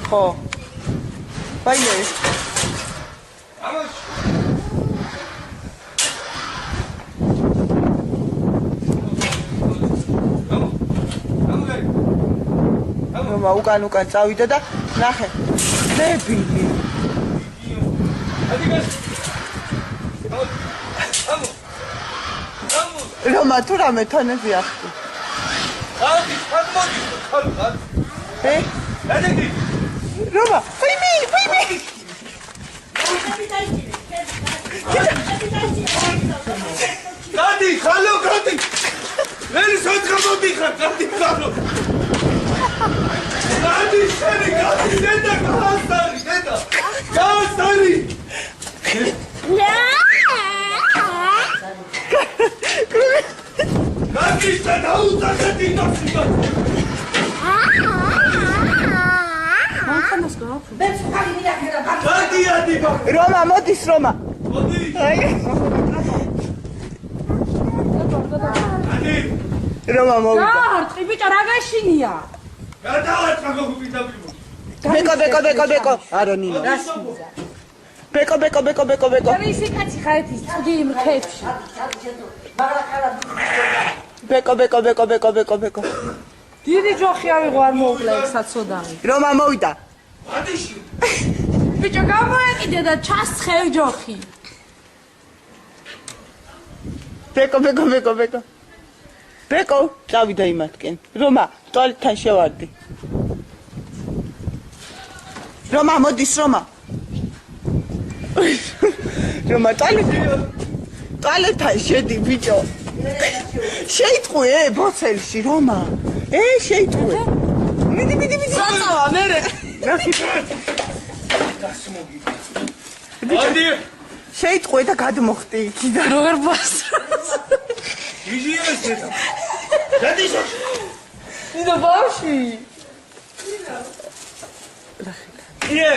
ხო. ვაიმე. Mama ukან წავიდა და ნახე. ნებილი. Roma თუ რამე თონები ახტი. Roma, ვიმი. Gadi, ხალო. ველი სოცხობდი ხარ, gadi. Gadi, შენი gadi, დედა გასტარი. Gadi, დაუწადეთ ინოსი. Roma, მოდის Roma. მოდი. Roma მოვიდა. დაარტყი ბიჭო რა გაშინია? გადავაწყო გუპიტაბი. Beko. არა ნინო. Beko. ისი კაცი ხაეთის წუდი იმ ხებში. Beko. დიდი ჯოხი ავიღო არ მოუკლა ეგ საცოდამი. Roma მოვიდა. მადიში. ბიჭო გამოეკიდე და ჩასხევ ჯოხი. Beko. Beko, წავიდა იმათკენ. Roma, ტუალეტთან შევარდი. Roma, მოდის Roma. Roma, ტუალეტთან შედი ბიჭო. შეიტყვე ბოცელში Roma. შეიტყვე. მიდი. საწავა მერე. მოდი. შეიტყვე და გადმოხტი იქიდან. როგორ ბას. იჟიეს დედა. დადიშო. ნინო ბავში. ие.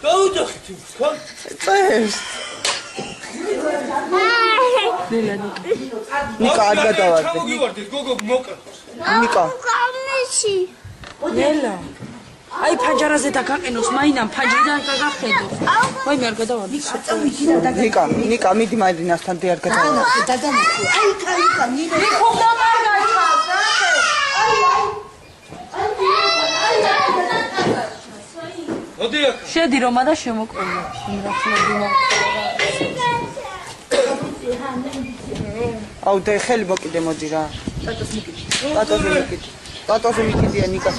დაუჯახეთ ხო? წეს. ნიკა არ გადავარდი. ჩამოგივარდეთ გოგო მოკრა. ნიკა. ნელა. აი ფანჯარაზე დაგაყენოს მაინამ ფანჯრიდან გაგახედო. ვაი მე არ გადავარდი. ნიკა მიდი მარინასთან დე არ გადავარდი. აი კაიკა ნინო ხომ მაგაჩას მოდი აქ. შედი რომა და შემოკვენა. აუ და ხელი მოკიდე მოდი რა. ტატოს მიკიდია ნიკა.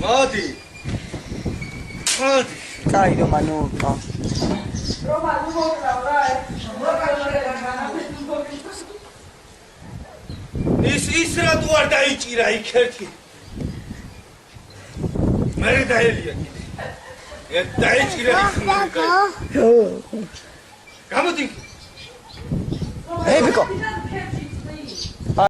მოდი. კაი Roma ნოყა. რომა ნუ მოკრავ რა. ის რატო არ დაიჭირა იქ ერთი. მე დაელია კიდე. დაიჭირა იქ. გამოდი. Beko.